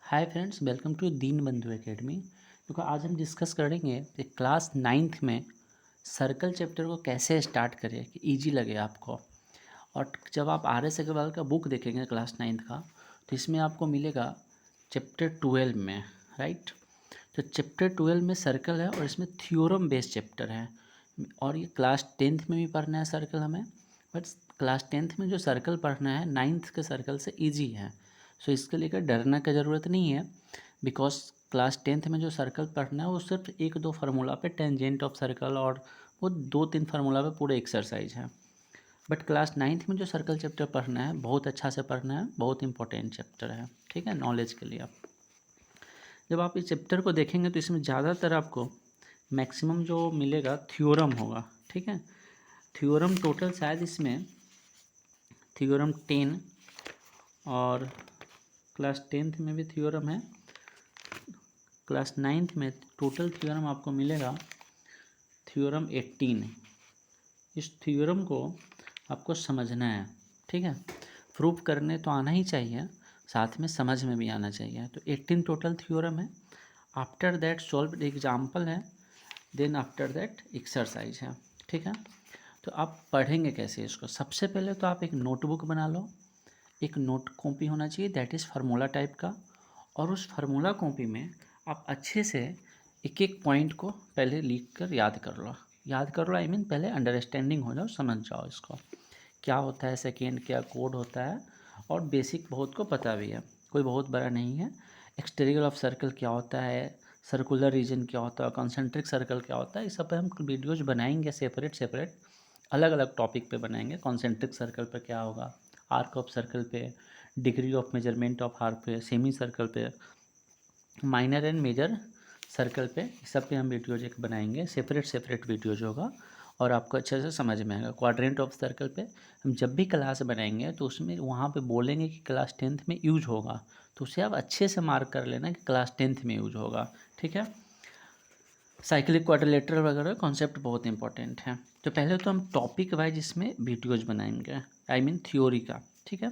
Hi friends, welcome to Deenbandhu academy. देखो, आज हम डिस्कस करेंगे कि क्लास नाइन्थ में सर्कल चैप्टर को कैसे स्टार्ट करें कि इजी लगे आपको। और जब आप आर एस अग्रवाल का बुक देखेंगे क्लास नाइन्थ का, तो इसमें आपको मिलेगा चैप्टर 12 में, राइट। तो चैप्टर 12 में सर्कल है और इसमें थ्योरम बेस्ड चैप्टर है। और ये क्लास टेंथ में भी पढ़ना है सर्कल हमें, बट क्लास टेंथ में जो सर्कल पढ़ना है नाइन्थ के सर्कल से ईजी है। सो इसके लेकर डरने की ज़रूरत नहीं है, बिकॉज क्लास टेंथ में जो सर्कल पढ़ना है वो सिर्फ एक दो फार्मूला पे, टेंजेंट ऑफ सर्कल और वो दो तीन फार्मूला पे पूरे एक्सरसाइज है। बट क्लास नाइन्थ में जो सर्कल चैप्टर पढ़ना है बहुत अच्छा से पढ़ना है, बहुत इंपॉर्टेंट चैप्टर है, ठीक है, नॉलेज के लिए। जब आप इस चैप्टर को देखेंगे तो इसमें ज़्यादातर आपको मैक्सिमम जो मिलेगा थ्योरम होगा, ठीक है। थ्योरम टोटल शायद इसमें थ्योरम 10 और क्लास टेंथ में भी थ्योरम है। क्लास नाइन्थ में टोटल थ्योरम आपको मिलेगा थ्योरम 18। इस थ्योरम को आपको समझना है, ठीक है। प्रूफ करने तो आना ही चाहिए, साथ में समझ में भी आना चाहिए। तो 18 टोटल थ्योरम है। आफ्टर दैट सॉल्व एग्जाम्पल है, देन आफ्टर दैट एक्सरसाइज है, ठीक है। तो आप पढ़ेंगे कैसे इसको? सबसे पहले तो आप एक नोटबुक बना लो, एक नोट कॉपी होना चाहिए दैट इज़ फार्मूला टाइप का। और उस फार्मूला कॉपी में आप अच्छे से एक एक पॉइंट को पहले लिख कर याद कर लो, आई मीन पहले अंडरस्टैंडिंग हो जाओ, समझ जाओ इसको क्या होता है, सेकेंड क्या कोड होता है, और बेसिक बहुत को पता भी है, कोई बहुत बड़ा नहीं है। एक्सटेरियर ऑफ सर्कल क्या होता है, सर्कुलर रीजन क्या होता है, कॉन्सेंट्रिक सर्कल क्या होता है, इस सब पे हम वीडियोज बनाएंगे सेपरेट अलग अलग टॉपिक पे बनाएंगे। कॉन्सेंट्रिक सर्कल पर क्या होगा, आर्क ऑफ सर्कल पे, degree of measurement of arc पे, सेमी सर्कल पे, माइनर एंड मेजर सर्कल पे, इस सब पे हम वीडियोज एक बनाएंगे, सेपरेट वीडियोज होगा और आपको अच्छे से समझ में आएगा। क्वाड्रेंट ऑफ सर्कल पे हम जब भी क्लास बनाएंगे तो उसमें वहाँ पे बोलेंगे कि क्लास टेंथ में यूज होगा, तो उसे आप अच्छे से मार्क कर लेना कि क्लास टेंथ में यूज होगा, ठीक है। साइक्लिक क्वाड्रिलेटरल वगैरह कॉन्सेप्ट बहुत इंपॉर्टेंट है। तो पहले तो हम टॉपिक वाइज इसमें वीडियोज बनाएंगे, आई मीन थ्योरी का, ठीक है।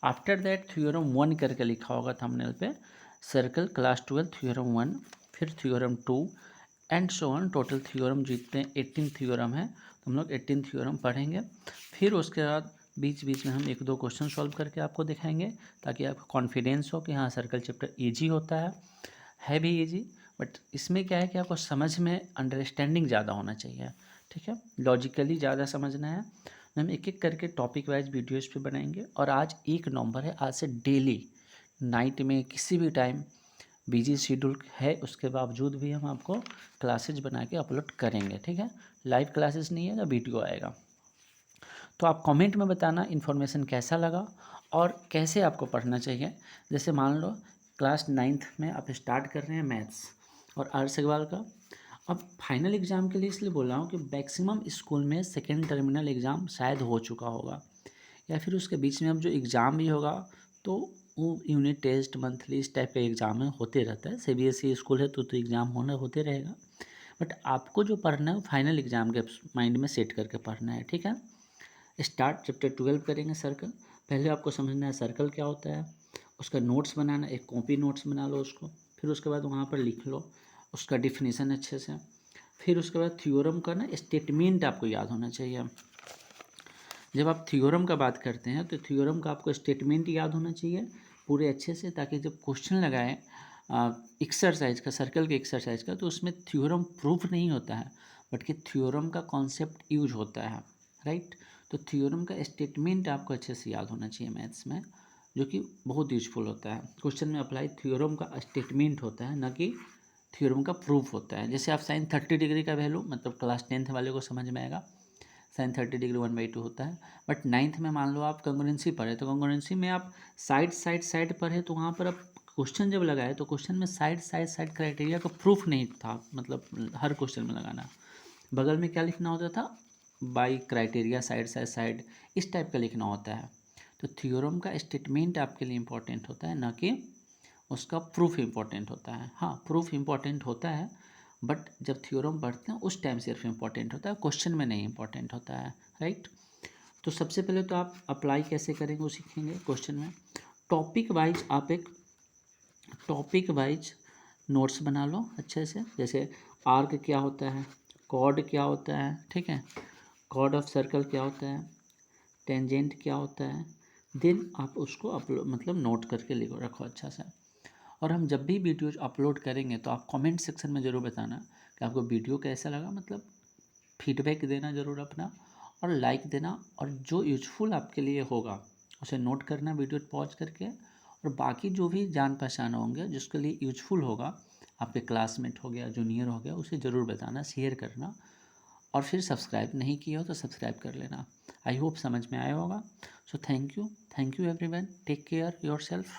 आफ्टर दैट थ्योरम 1 करके लिखा होगा थंबनेल पे, सर्कल क्लास 12 थ्योरम 1, फिर theorem 2 and so on. Total theorem जितने 18 थ्योरम है, तो हम लोग 18 थ्योरम पढ़ेंगे। फिर उसके बाद बीच बीच में हम एक दो क्वेश्चन सॉल्व करके आपको दिखाएंगे, ताकि आपको कॉन्फिडेंस हो कि हाँ सर्कल चैप्टर ईजी होता है भी ईजी। बट इसमें क्या है कि आपको समझ में अंडरस्टैंडिंग ज़्यादा होना चाहिए, ठीक है, लॉजिकली ज़्यादा समझना है। हम एक एक करके टॉपिक वाइज वीडियोज़ पे बनाएंगे। और आज 1 नवंबर है, आज से डेली नाइट में किसी भी टाइम, बिजी शेड्यूल है उसके बावजूद भी हम आपको क्लासेज बना के अपलोड करेंगे, ठीक है। लाइव क्लासेस नहीं है, वीडियो आएगा। तो आप कमेंट में बताना इन्फॉर्मेशन कैसा लगा और कैसे आपको पढ़ना चाहिए। जैसे मान लो क्लास नाइन्थ में आप स्टार्ट कर रहे हैं मैथ्स और आर अग्रवाल का। अब फाइनल एग्ज़ाम के लिए इसलिए बोल रहा हूँ कि मैक्सिमम स्कूल में सेकेंड टर्मिनल एग्ज़ाम शायद हो चुका होगा, या फिर उसके बीच में अब जो एग्ज़ाम भी होगा तो वो यूनिट टेस्ट मंथली इस टाइप के एग्ज़ाम में होते रहता है। सीबीएसई स्कूल है तो एग्ज़ाम होना होते रहेगा। बट आपको जो पढ़ना है वो फाइनल एग्ज़ाम के माइंड में सेट करके पढ़ना है, ठीक है। स्टार्ट चैप्टर 12 करेंगे सर्कल। पहले आपको समझना है सर्कल क्या होता है, उसका नोट्स बनाना, एक कॉपी नोट्स बना लो उसको, फिर उसके बाद वहाँ पर लिख लो उसका डिफिनीसन अच्छे से। फिर उसके बाद थ्योरम का ना स्टेटमेंट आपको याद होना चाहिए। जब आप थ्योरम का बात करते हैं तो थ्योरम का आपको स्टेटमेंट याद होना चाहिए पूरे अच्छे से, ताकि जब क्वेश्चन लगाए एक्सरसाइज का, सर्कल के एक्सरसाइज का, तो उसमें थ्योरम प्रूफ नहीं होता है बट कि थ्योरम का कॉन्सेप्ट यूज होता है, राइट। तो थ्योरम का स्टेटमेंट आपको अच्छे से याद होना चाहिए मैथ्स में, जो कि बहुत यूजफुल होता है। क्वेश्चन में अप्लाई थ्योरम का स्टेटमेंट होता है, ना कि थ्योरम का प्रूफ होता है। जैसे आप साइन 30 डिग्री का वैल्यू, मतलब क्लास टेंथ वाले को समझ में आएगा, साइन 30 डिग्री 1/2 होता है। बट नाइन्थ में मान लो आप कंग्रुएंसी पढ़े, तो कंग्रुएंसी में आप साइड पढ़े, तो वहाँ पर आप क्वेश्चन जब लगाए तो क्वेश्चन में साइड क्राइटेरिया का प्रूफ नहीं था, मतलब हर क्वेश्चन में लगाना। बगल में क्या लिखना होता था, बाई क्राइटेरिया साइड, इस टाइप का लिखना होता है। तो थ्योरम का स्टेटमेंट आपके लिए इम्पोर्टेंट होता है, ना कि उसका प्रूफ इम्पोर्टेंट होता है। हाँ, प्रूफ इम्पोर्टेंट होता है, बट जब थ्योरम पढ़ते हैं उस टाइम सिर्फ इम्पोर्टेंट होता है, क्वेश्चन में नहीं इम्पोर्टेंट होता है, राइट। तो सबसे पहले तो आप अप्लाई कैसे करेंगे वो सीखेंगे क्वेश्चन में। टॉपिक वाइज आप एक टॉपिक वाइज नोट्स बना लो अच्छे से, जैसे आर्क क्या होता है, कॉर्ड क्या होता है, ठीक है, कॉर्ड ऑफ सर्कल क्या होता है, टेंजेंट क्या होता है। देन आप उसको अपलोड मतलब नोट करके लिखो रखो अच्छा सा। और हम जब भी वीडियो अपलोड करेंगे तो आप कमेंट सेक्शन में ज़रूर बताना कि आपको वीडियो कैसा लगा, मतलब फीडबैक देना ज़रूर अपना, और लाइक देना, और जो यूजफुल आपके लिए होगा उसे नोट करना वीडियो पॉज करके, और बाकी जो भी जान पहचान होंगे जिसके लिए यूजफुल होगा, आपके क्लासमेट हो गया, जूनियर हो गया, उसे ज़रूर बताना, शेयर करना। और फिर सब्सक्राइब नहीं किया हो तो सब्सक्राइब कर लेना। आई होप समझ में आया होगा। So thank you everyone, take care your self.